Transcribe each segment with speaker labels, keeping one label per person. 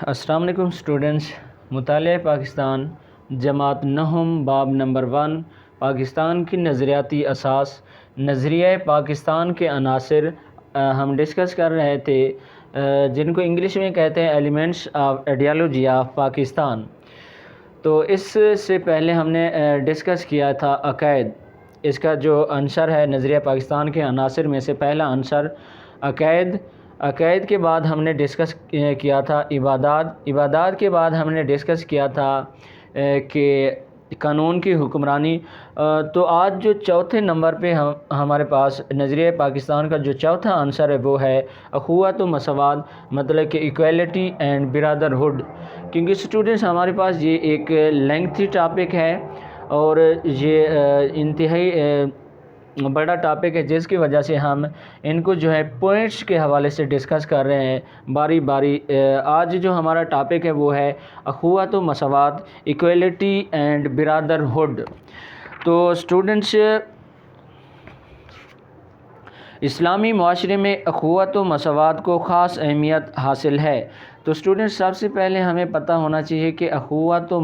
Speaker 1: السلام علیکم اسٹوڈنٹس، مطالعہ پاکستان جماعت نہم باب نمبر 1 پاکستان کی نظریاتی اساس نظریہ پاکستان کے عناصر ہم ڈسکس کر رہے تھے، جن کو انگلش میں کہتے ہیں elements of ideology of Pakistan. تو اس سے پہلے ہم نے ڈسکس کیا تھا عقائد۔ اس کا جو عنصر ہے نظریہ پاکستان کے عناصر میں سے پہلا عنصر عقائد کے بعد ہم نے ڈسکس کیا تھا عبادات کے بعد ہم نے ڈسکس کیا تھا کہ قانون کی حکمرانی۔ تو آج جو چوتھے نمبر پہ ہمارے پاس نظریہ پاکستان کا جو چوتھا عنصر ہے وہ ہے اخوت و مساوات، مطلب کہ ایکویلٹی اینڈ برادرہڈ۔ کیونکہ اسٹوڈنٹس ہمارے پاس یہ ایک لینگتھی ٹاپک ہے اور یہ انتہائی بڑا ٹاپک ہے، جس کی وجہ سے ہم ان کو جو ہے پوائنٹس کے حوالے سے ڈسکس کر رہے ہیں باری باری۔ آج جو ہمارا ٹاپک ہے وہ ہے اخوت و مساوات، ایکویلٹی اینڈ برادرہڈ۔ تو اسٹوڈنٹس، اسلامی معاشرے میں اخوت و مساوات کو خاص اہمیت حاصل ہے۔ تو اسٹوڈنٹس، سب سے پہلے ہمیں پتہ ہونا چاہیے کہ اخوت و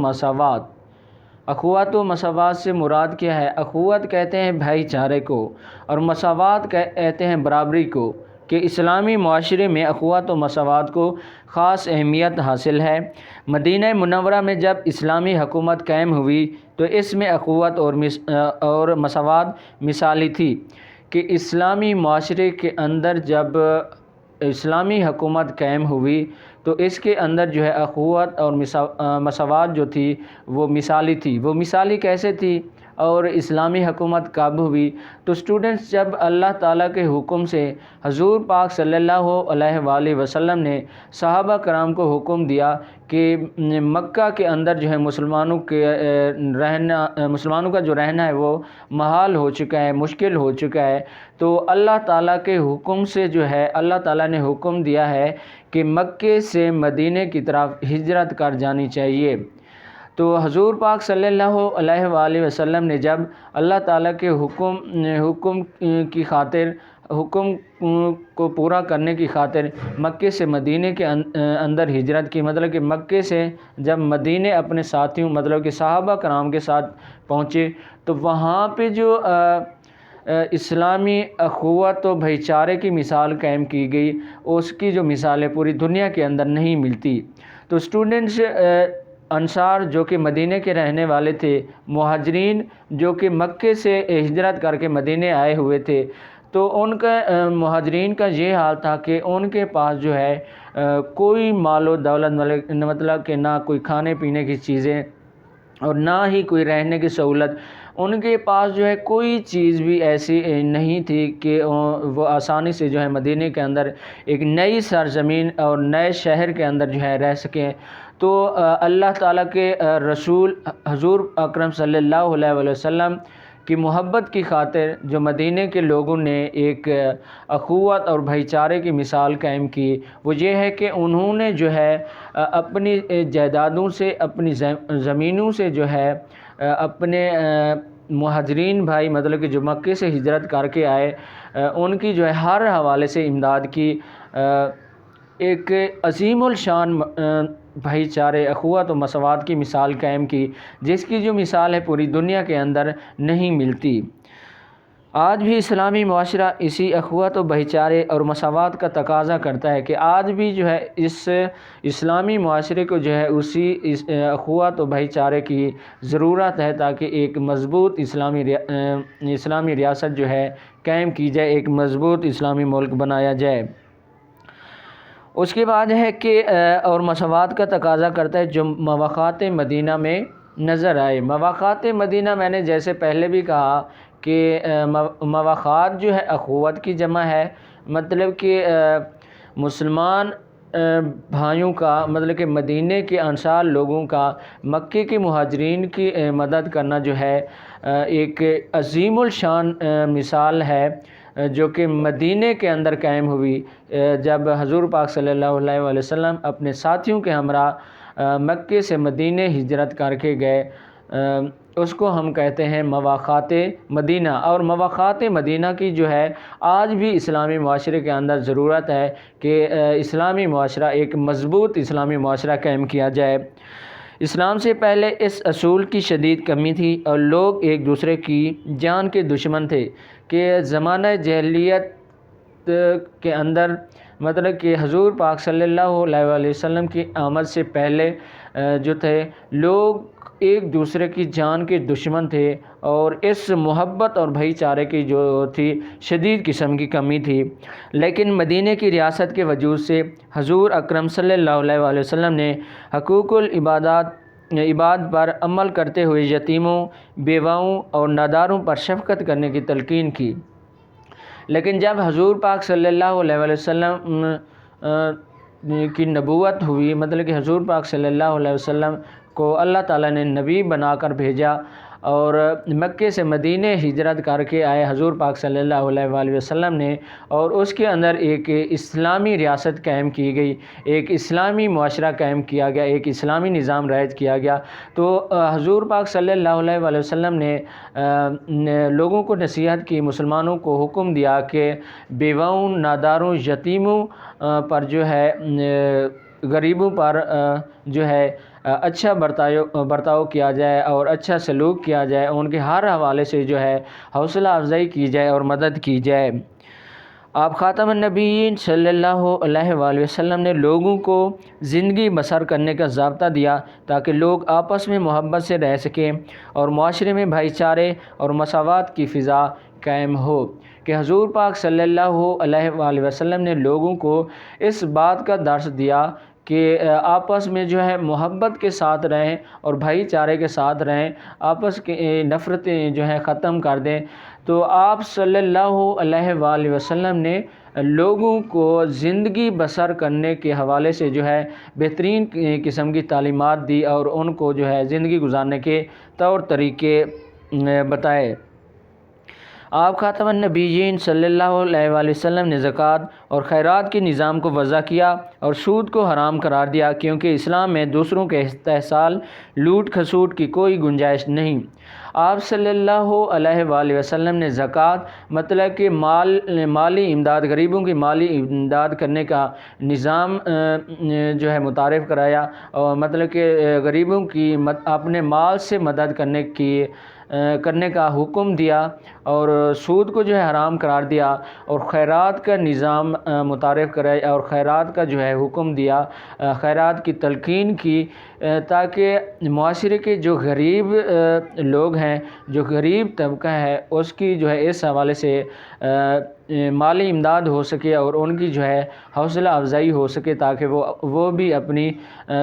Speaker 1: مساوات سے مراد کیا ہے۔ اخوت کہتے ہیں بھائی چارے کو اور مساوات کہتے ہیں برابری کو، کہ اسلامی معاشرے میں اخوت و مساوات کو خاص اہمیت حاصل ہے۔ مدینہ منورہ میں جب اسلامی حکومت قائم ہوئی تو اس میں اخوت اور مساوات مثالی تھی، کہ اسلامی معاشرے کے اندر جب اسلامی حکومت قائم ہوئی تو اس کے اندر جو ہے اخوت اور مساوات جو تھی وہ مثالی تھی۔ وہ مثالی کیسے تھی اور اسلامی حکومت کب ہوئی؟ تو اسٹوڈنٹس، جب اللہ تعالیٰ کے حکم سے حضور پاک صلی اللہ علیہ وآلہ وسلم نے صحابہ کرام کو حکم دیا کہ مکہ کے اندر جو ہے مسلمانوں کا جو رہنا ہے وہ محال ہو چکا ہے، مشکل ہو چکا ہے، تو اللہ تعالیٰ کے حکم سے جو ہے اللہ تعالیٰ نے حکم دیا ہے کہ مکے سے مدینے کی طرف ہجرت کر جانی چاہیے۔ تو حضور پاک صلی اللہ علیہ وآلہ وسلم نے جب اللہ تعالیٰ کے حکم کو پورا کرنے کی خاطر مکے سے مدینے کے اندر ہجرت کی، مطلب کہ مکے سے جب مدینے اپنے ساتھیوں مطلب کہ صحابہ کرام کے ساتھ پہنچے تو وہاں پہ جو اسلامی اخوت و بھائی چارے کی مثال قائم کی گئی، اس کی جو مثالیں پوری دنیا کے اندر نہیں ملتی۔ تو اسٹوڈنٹس، انصار جو کہ مدینے کے رہنے والے تھے، مہاجرین جو کہ مکے سے ہجرت کر کے مدینے آئے ہوئے تھے، تو ان کا مہاجرین کا یہ حال تھا کہ ان کے پاس جو ہے کوئی مال و دولت، مطلب کہ نہ کوئی کھانے پینے کی چیزیں اور نہ ہی کوئی رہنے کی سہولت، ان کے پاس جو ہے کوئی چیز بھی ایسی نہیں تھی کہ وہ آسانی سے جو ہے مدینے کے اندر ایک نئی سرزمین اور نئے شہر کے اندر جو ہے رہ سکیں۔ تو اللہ تعالیٰ کے رسول حضور اکرم صلی اللہ علیہ وآلہ وسلم کی محبت کی خاطر جو مدینے کے لوگوں نے ایک اخوت اور بھائی چارے کی مثال قائم کی، وہ یہ ہے کہ انہوں نے جو ہے اپنی جائیدادوں سے، اپنی زمینوں سے جو ہے اپنے مہاجرین بھائی مطلب کہ جو مکے سے ہجرت کر کے آئے، ان کی جو ہے ہر حوالے سے امداد کی، ایک عظیم الشان بھائی چارے، اخوت و مساوات کی مثال قائم کی، جس کی جو مثال ہے پوری دنیا کے اندر نہیں ملتی۔ آج بھی اسلامی معاشرہ اسی اخوت و بھائی چارے اور مساوات کا تقاضا کرتا ہے، کہ آج بھی جو ہے اس اسلامی معاشرے کو جو ہے اسی اخوت و بھائی چارے کی ضرورت ہے، تاکہ ایک مضبوط اسلامی ریاست جو ہے قائم کی جائے، ایک مضبوط اسلامی ملک بنایا جائے۔ اس کے بعد ہے کہ اور مساوات کا تقاضا کرتا ہے جو مواقعات مدینہ میں نظر آئے۔ مواقعات مدینہ میں نے جیسے پہلے بھی کہا کہ مواقعات جو ہے اخوت کی جمع ہے، مطلب کہ مسلمان بھائیوں کا، مطلب کہ مدینے کے انصار لوگوں کا مکے کے مہاجرین کی مدد کرنا جو ہے ایک عظیم الشان مثال ہے، جو کہ مدینے کے اندر قائم ہوئی جب حضور پاک صلی اللہ علیہ وآلہ وسلم اپنے ساتھیوں کے ہمراہ مکے سے مدینے ہجرت کر کے گئے۔ اس کو ہم کہتے ہیں مواخات مدینہ، اور مواخات مدینہ کی جو ہے آج بھی اسلامی معاشرے کے اندر ضرورت ہے کہ اسلامی معاشرہ، ایک مضبوط اسلامی معاشرہ قائم کیا جائے۔ اسلام سے پہلے اس اصول کی شدید کمی تھی اور لوگ ایک دوسرے کی جان کے دشمن تھے کہ زمانہ جاہلیت کے اندر مطلب کہ حضور پاک صلی اللہ علیہ وآلہ وسلم کی آمد سے پہلے جو تھے لوگ ایک دوسرے کی جان کے دشمن تھے، اور اس محبت اور بھائی چارے کی جو تھی شدید قسم کی کمی تھی۔ لیکن مدینہ کی ریاست کے وجود سے حضور اکرم صلی اللہ علیہ وآلہ وسلم نے حقوق عباد پر عمل کرتے ہوئے یتیموں، بیواؤں اور ناداروں پر شفقت کرنے کی تلقین کی۔ لیکن جب حضور پاک صلی اللہ علیہ وآلہ وسلم کی نبوت ہوئی، مطلب کہ حضور پاک صلی اللہ علیہ وسلم کو اللہ تعالیٰ نے نبی بنا کر بھیجا اور مکے سے مدینہ ہجرت کر کے آئے حضور پاک صلی اللہ علیہ وآلہ وسلم نے، اور اس کے اندر ایک اسلامی ریاست قائم کی گئی، ایک اسلامی معاشرہ قائم کیا گیا، ایک اسلامی نظام رائج کیا گیا۔ تو حضور پاک صلی اللہ علیہ وآلہ وسلم نے لوگوں کو نصیحت کی، مسلمانوں کو حکم دیا کہ بیواؤں، ناداروں، یتیموں پر جو ہے، غریبوں پر جو ہے اچھا برتاؤ کیا جائے اور اچھا سلوک کیا جائے، ان کے ہر حوالے سے جو ہے حوصلہ افزائی کی جائے اور مدد کی جائے۔ آپ خاتم النبیین صلی اللہ علیہ وآلہ وسلم نے لوگوں کو زندگی بسر کرنے کا ضابطہ دیا تاکہ لوگ آپس میں محبت سے رہ سکیں اور معاشرے میں بھائی چارے اور مساوات کی فضا قائم ہو، کہ حضور پاک صلی اللہ علیہ وآلہ وسلم نے لوگوں کو اس بات کا درس دیا کہ آپس میں جو ہے محبت کے ساتھ رہیں اور بھائی چارے کے ساتھ رہیں، آپس کی نفرتیں جو ہیں ختم کر دیں۔ تو آپ صلی اللہ علیہ وآلہ وسلم نے لوگوں کو زندگی بسر کرنے کے حوالے سے جو ہے بہترین قسم کی تعلیمات دی اور ان کو جو ہے زندگی گزارنے کے طور طریقے بتائے۔ آپ خاتم النبیین صلی اللہ علیہ وآلہ وسلم نے زکوٰۃ اور خیرات کے نظام کو وضع کیا اور سود کو حرام قرار دیا، کیونکہ اسلام میں دوسروں کے استحصال، لوٹ کھسوٹ کی کوئی گنجائش نہیں۔ آپ صلی اللہ علیہ وآلہ وسلم نے زکوٰۃ مطلب کہ مالی امداد، غریبوں کی مالی امداد کرنے کا نظام جو ہے متعارف کرایا، اور مطلب کہ غریبوں کی اپنے مال سے مدد کرنے کا حکم دیا، اور سود کو جو ہے حرام قرار دیا، اور خیرات کا نظام متعارف کرایا اور خیرات کا جو ہے حکم دیا، خیرات کی تلقین کی، تاکہ معاشرے کے جو غریب لوگ ہیں، جو غریب طبقہ ہے، اس کی جو ہے اس حوالے سے مالی امداد ہو سکے اور ان کی جو ہے حوصلہ افزائی ہو سکے، تاکہ وہ بھی اپنی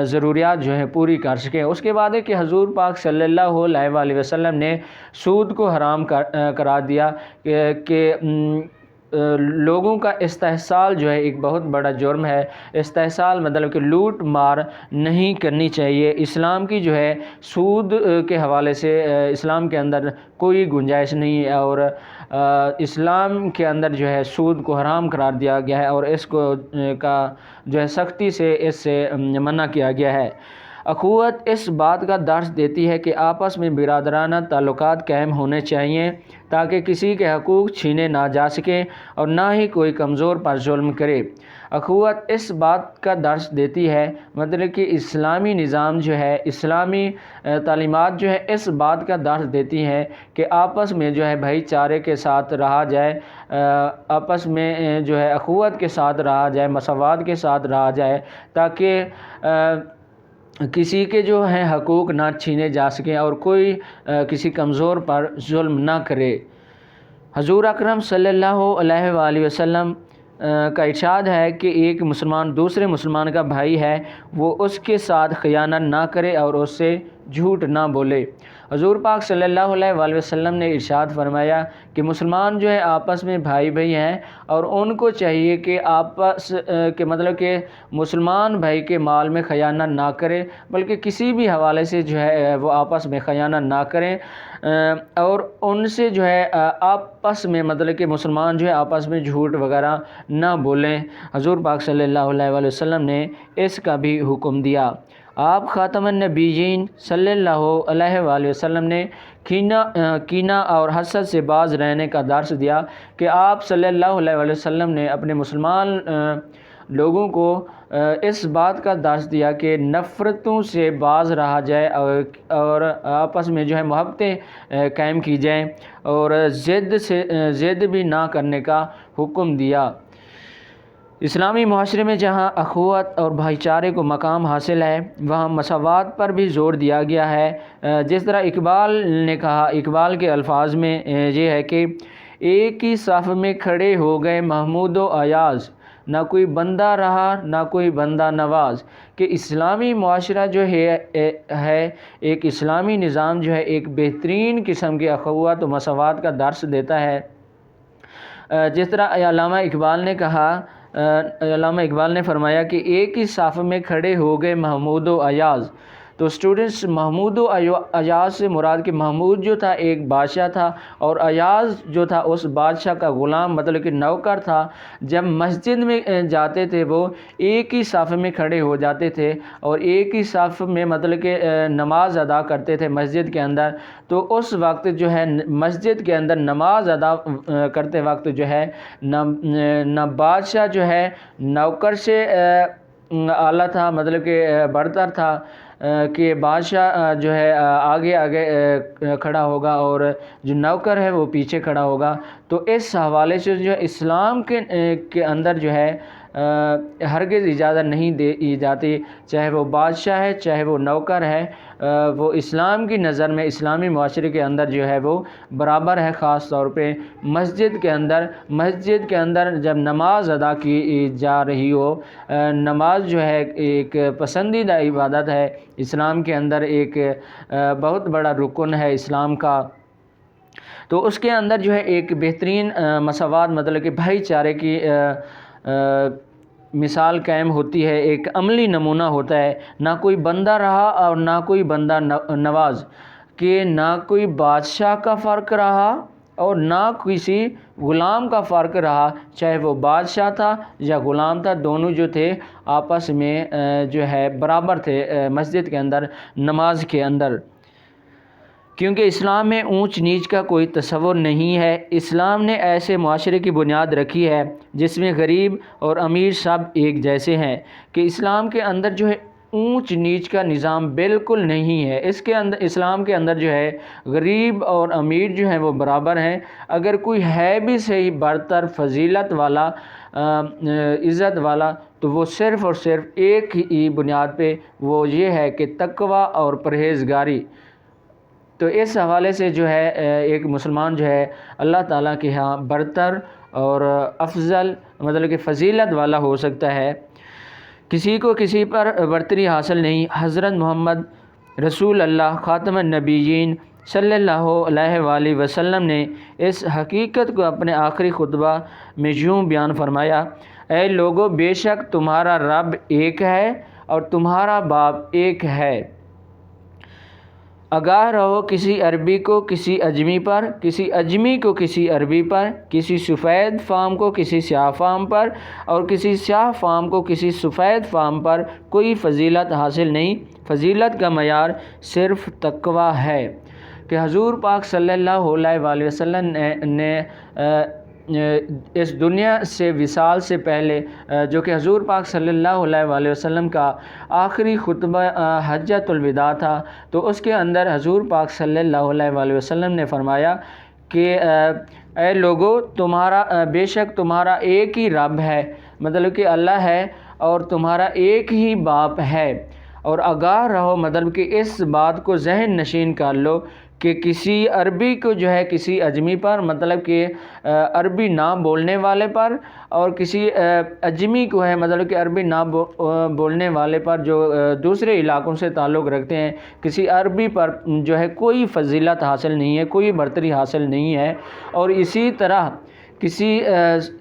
Speaker 1: ضروریات جو ہیں پوری کر سکیں۔ اس کے بعد ہے کہ حضور پاک صلی اللہ علیہ وآلہ وسلم نے سود کو حرام قرار دیا کہ لوگوں کا استحصال جو ہے ایک بہت بڑا جرم ہے۔ استحصال مطلب کہ لوٹ مار نہیں کرنی چاہیے۔ اسلام کی جو ہے سود کے حوالے سے اسلام کے اندر کوئی گنجائش نہیں ہے، اور اسلام کے اندر جو ہے سود کو حرام قرار دیا گیا ہے، اور اس کو کا جو ہے سختی سے اس سے منع کیا گیا ہے۔ اخوت اس بات کا درس دیتی ہے کہ آپس میں برادرانہ تعلقات قائم ہونے چاہیے تاکہ کسی کے حقوق چھینے نہ جا سکیں اور نہ ہی کوئی کمزور پر ظلم کرے۔ اخوت اس بات کا درس دیتی ہے، مطلب کہ اسلامی نظام جو ہے، اسلامی تعلیمات جو ہے اس بات کا درس دیتی ہیں کہ آپس میں جو ہے بھائی چارے کے ساتھ رہا جائے، آپس میں جو ہے اخوت کے ساتھ رہا جائے، مساوات کے ساتھ رہا جائے، تاکہ کسی کے جو ہیں حقوق نہ چھینے جا سکیں اور کوئی کسی کمزور پر ظلم نہ کرے۔ حضور اکرم صلی اللہ علیہ وآلہ وسلم کا ارشاد ہے کہ ایک مسلمان دوسرے مسلمان کا بھائی ہے، وہ اس کے ساتھ خیانت نہ کرے اور اس سے جھوٹ نہ بولے۔ حضور پاک صلی اللہ علیہ وآلہ وسلم نے ارشاد فرمایا کہ کہ مسلمان جو ہے آپس میں بھائی بھائی ہیں، اور ان کو چاہیے کہ آپس کہ مطلب کہ مسلمان بھائی کے مال میں خیانت نہ کرے، بلکہ کسی بھی حوالے سے جو ہے وہ آپس میں خیانت نہ کریں، اور ان سے جو ہے آپس میں مطلب کہ مسلمان جو ہے آپس میں جھوٹ وغیرہ نہ بولیں۔ حضور پاک صلی اللہ علیہ وآلہ وسلم نے اس کا بھی حکم دیا۔ آپ خاتم النبیین صلی اللہ علیہ وآلہ وسلم نے کینہ اور حسد سے باز رہنے کا درس دیا کہ آپ صلی اللہ علیہ وآلہ وسلم نے اپنے مسلمان لوگوں کو اس بات کا درس دیا کہ نفرتوں سے باز رہا جائے اور آپس میں جو ہے محبتیں قائم کی جائیں، اور ضد بھی نہ کرنے کا حکم دیا۔ اسلامی معاشرے میں جہاں اخوت اور بھائی چارے کو مقام حاصل ہے، وہاں مساوات پر بھی زور دیا گیا ہے۔ جس طرح اقبال نے کہا، اقبال کے الفاظ میں یہ ہے کہ ایک ہی صف میں کھڑے ہو گئے محمود و ایاز، نہ کوئی بندہ رہا نہ کوئی بندہ نواز، کہ اسلامی معاشرہ جو ہے ایک اسلامی نظام جو ہے ایک بہترین قسم کی اخوت و مساوات کا درس دیتا ہے۔ جس طرح علامہ اقبال نے فرمایا کہ ایک ہی صف میں کھڑے ہو گئے محمود و ایاز، تو اسٹوڈنٹس محمود و ایاز سے مراد کہ محمود جو تھا ایک بادشاہ تھا، اور ایاز جو تھا اس بادشاہ کا غلام مطلب کہ نوکر تھا۔ جب مسجد میں جاتے تھے وہ ایک ہی صف میں کھڑے ہو جاتے تھے اور ایک ہی صف میں مطلب کہ نماز ادا کرتے تھے مسجد کے اندر، تو اس وقت جو ہے مسجد کے اندر نماز ادا کرتے وقت جو ہے نہ بادشاہ جو ہے نوکر سے اعلیٰ تھا، مطلب کہ برتر تھا، کہ بادشاہ جو ہے آگے کھڑا ہوگا اور جو نوکر ہے وہ پیچھے کھڑا ہوگا۔ تو اس حوالے سے جو ہے اسلام کے اندر جو ہے ہرگز اجازت نہیں دی جاتی، چاہے وہ بادشاہ ہے چاہے وہ نوکر ہے، وہ اسلام کی نظر میں اسلامی معاشرے کے اندر جو ہے وہ برابر ہے۔ خاص طور پہ مسجد کے اندر جب نماز ادا کی جا رہی ہو، نماز جو ہے ایک پسندیدہ عبادت ہے اسلام کے اندر، ایک بہت بڑا رکن ہے اسلام کا، تو اس کے اندر جو ہے ایک بہترین مساوات مطلب کہ بھائی چارے کی مثال قائم ہوتی ہے، ایک عملی نمونہ ہوتا ہے۔ نہ کوئی بندہ رہا اور نہ کوئی بندہ نواز، کہ نہ کوئی بادشاہ کا فرق رہا اور نہ کسی غلام کا فرق رہا، چاہے وہ بادشاہ تھا یا غلام تھا، دونوں جو تھے آپس میں جو ہے برابر تھے مسجد کے اندر، نماز کے اندر۔ کیونکہ اسلام میں اونچ نیچ کا کوئی تصور نہیں ہے۔ اسلام نے ایسے معاشرے کی بنیاد رکھی ہے جس میں غریب اور امیر سب ایک جیسے ہیں، کہ اسلام کے اندر جو ہے اونچ نیچ کا نظام بالکل نہیں ہے۔ اسلام کے اندر جو ہے غریب اور امیر جو ہیں وہ برابر ہیں۔ اگر کوئی ہے بھی صحیح برتر، فضیلت والا، عزت والا، تو وہ صرف اور صرف ایک ہی بنیاد پہ وہ یہ ہے کہ تقوی اور پرہیزگاری۔ تو اس حوالے سے جو ہے ایک مسلمان جو ہے اللہ تعالیٰ کے ہاں برتر اور افضل مطلب کہ فضیلت والا ہو سکتا ہے، کسی کو کسی پر برتری حاصل نہیں۔ حضرت محمد رسول اللہ خاتم النبیین صلی اللہ علیہ وآلہ وسلم نے اس حقیقت کو اپنے آخری خطبہ میں یوں بیان فرمایا: اے لوگو، بے شک تمہارا رب ایک ہے اور تمہارا باپ ایک ہے۔ آگاہ رہو کسی عربی کو کسی اجمی پر، کسی اجمی کو کسی عربی پر، کسی سفید فام کو کسی سیاہ فام پر، اور کسی سیاہ فام کو کسی سفید فام پر کوئی فضیلت حاصل نہیں۔ فضیلت کا معیار صرف تقوی ہے۔ کہ حضور پاک صلی اللہ علیہ وآلہ وسلم نے اس دنیا سے وصال سے پہلے، جو کہ حضور پاک صلی اللہ علیہ وآلہ وسلم کا آخری خطبہ حجۃ الوداع تھا، تو اس کے اندر حضور پاک صلی اللہ علیہ وآلہ وسلم نے فرمایا کہ اے لوگو، بے شک تمہارا ایک ہی رب ہے، مطلب کہ اللہ ہے، اور تمہارا ایک ہی باپ ہے، اور آگاہ رہو، مطلب کہ اس بات کو ذہن نشین کر لو کہ کسی عربی کو جو ہے کسی اجمی پر، مطلب کہ عربی نہ بولنے والے پر، اور کسی اجمی کو ہے مطلب کہ عربی نہ بولنے والے پر جو دوسرے علاقوں سے تعلق رکھتے ہیں، کسی عربی پر جو ہے کوئی فضیلت حاصل نہیں ہے، کوئی برتری حاصل نہیں ہے۔ اور اسی طرح کسی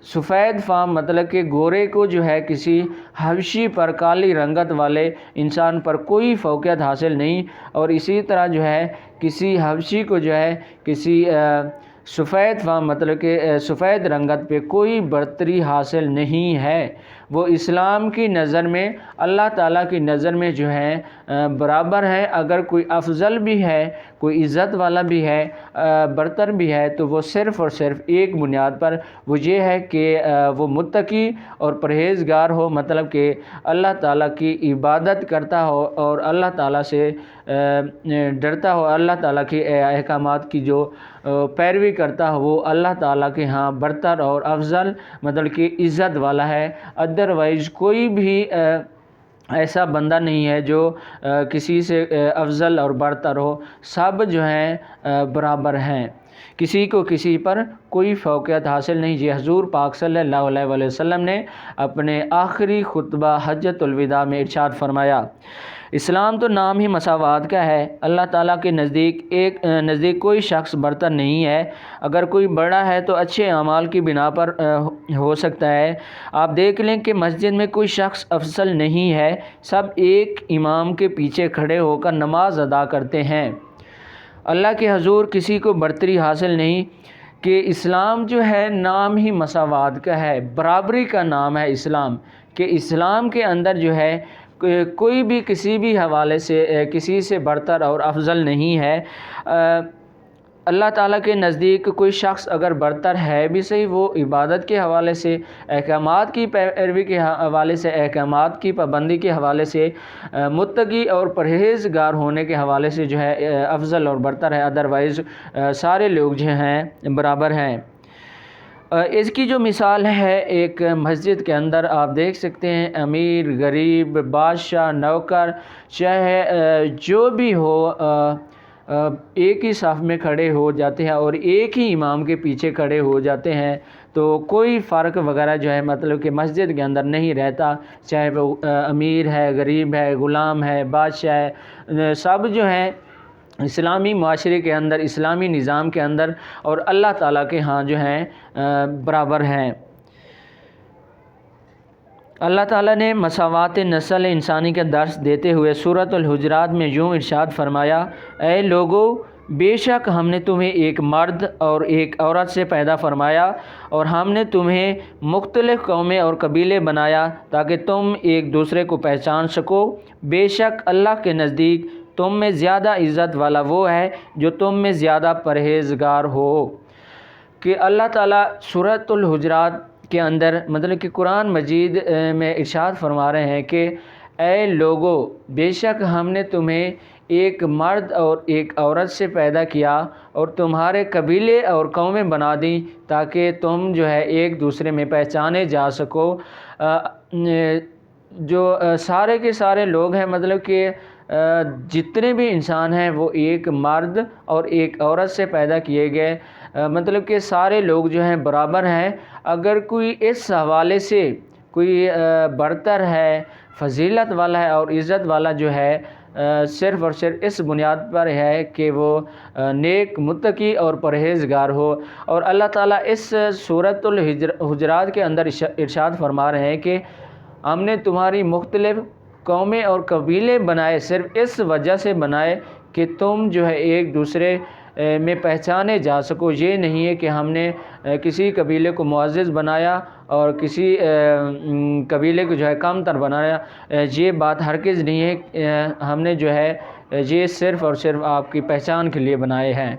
Speaker 1: سفید فام مطلب کہ گورے کو جو ہے کسی حبشی پر، کالی رنگت والے انسان پر کوئی فوقیت حاصل نہیں، اور اسی طرح جو ہے کسی حبشی کو جو ہے کسی سفید فام مطلب کہ سفید رنگت پہ کوئی برتری حاصل نہیں ہے۔ وہ اسلام کی نظر میں، اللہ تعالیٰ کی نظر میں جو ہے برابر ہے۔ اگر کوئی افضل بھی ہے، کوئی عزت والا بھی ہے، برتر بھی ہے، تو وہ صرف اور صرف ایک بنیاد پر، وہ یہ ہے کہ وہ متقی اور پرہیزگار ہو، مطلب کہ اللہ تعالیٰ کی عبادت کرتا ہو اور اللہ تعالیٰ سے ڈرتا ہو، اللہ تعالیٰ کے احکامات کی جو پیروی کرتا ہو، وہ اللہ تعالیٰ کے ہاں برتر اور افضل مطلب کہ عزت والا ہے۔ ادروائز کوئی بھی ایسا بندہ نہیں ہے جو کسی سے افضل اور برتر ہو، سب جو ہیں برابر ہیں، کسی کو کسی پر کوئی فوقیت حاصل نہیں۔ یہ حضور پاک صلی اللہ علیہ وسلم نے اپنے آخری خطبہ حجۃ الوداع میں ارشاد فرمایا، اسلام تو نام ہی مساوات کا ہے۔ اللہ تعالیٰ کے نزدیک کوئی شخص برتر نہیں ہے۔ اگر کوئی بڑا ہے تو اچھے اعمال کی بنا پر ہو سکتا ہے۔ آپ دیکھ لیں کہ مسجد میں کوئی شخص افضل نہیں ہے، سب ایک امام کے پیچھے کھڑے ہو کر نماز ادا کرتے ہیں۔ اللہ کے حضور کسی کو برتری حاصل نہیں، کہ اسلام جو ہے نام ہی مساوات کا ہے، برابری کا نام ہے اسلام، کہ اسلام کے اندر جو ہے کوئی بھی کسی بھی حوالے سے کسی سے برتر اور افضل نہیں ہے۔ اللہ تعالیٰ کے نزدیک کوئی شخص اگر برتر ہے بھی صحیح، وہ عبادت کے حوالے سے، احکامات کی پیروی کے حوالے سے، احکامات کی پابندی کے حوالے سے، متقی اور پرہیزگار ہونے کے حوالے سے جو ہے افضل اور برتر ہے، ادروائز سارے لوگ جو ہیں برابر ہیں۔ اس کی جو مثال ہے ایک مسجد کے اندر آپ دیکھ سکتے ہیں، امیر، غریب، بادشاہ، نوکر، چاہے جو بھی ہو، ایک ہی صف میں کھڑے ہو جاتے ہیں اور ایک ہی امام کے پیچھے کھڑے ہو جاتے ہیں، تو کوئی فرق وغیرہ جو ہے مطلب کہ مسجد کے اندر نہیں رہتا، چاہے وہ امیر ہے، غریب ہے، غلام ہے، بادشاہ ہے، سب جو ہیں اسلامی معاشرے کے اندر، اسلامی نظام کے اندر اور اللہ تعالیٰ کے ہاں جو ہیں برابر ہیں۔ اللہ تعالیٰ نے مساوات نسل انسانی کا درس دیتے ہوئے سورۃ الحجرات میں یوں ارشاد فرمایا، اے لوگو، بے شک ہم نے تمہیں ایک مرد اور ایک عورت سے پیدا فرمایا، اور ہم نے تمہیں مختلف قومیں اور قبیلے بنایا تاکہ تم ایک دوسرے کو پہچان سکو۔ بے شک اللہ کے نزدیک تم میں زیادہ عزت والا وہ ہے جو تم میں زیادہ پرہیزگار ہو۔ کہ اللہ تعالیٰ سورۃ الحجرات کے اندر مطلب کہ قرآن مجید میں ارشاد فرما رہے ہیں کہ اے لوگو، بے شک ہم نے تمہیں ایک مرد اور ایک عورت سے پیدا کیا اور تمہارے قبیلے اور قومیں بنا دیں تاکہ تم جو ہے ایک دوسرے میں پہچانے جا سکو۔ جو سارے کے سارے لوگ ہیں مطلب کہ جتنے بھی انسان ہیں وہ ایک مرد اور ایک عورت سے پیدا کیے گئے، مطلب کہ سارے لوگ جو ہیں برابر ہیں۔ اگر کوئی اس حوالے سے کوئی برتر ہے، فضیلت والا ہے اور عزت والا جو ہے، صرف اور صرف اس بنیاد پر ہے کہ وہ نیک، متقی اور پرہیزگار ہو۔ اور اللہ تعالیٰ اس سورۃ الحجرات کے اندر ارشاد فرما رہے ہیں کہ ہم نے تمہاری مختلف قومیں اور قبیلے بنائے، صرف اس وجہ سے بنائے کہ تم جو ہے ایک دوسرے میں پہچانے جا سکو۔ یہ نہیں ہے کہ ہم نے کسی قبیلے کو معزز بنایا اور کسی قبیلے کو جو ہے کم تر بنایا، یہ بات ہرگز نہیں ہے۔ ہم نے جو ہے یہ صرف اور صرف آپ کی پہچان کے لیے بنائے ہیں۔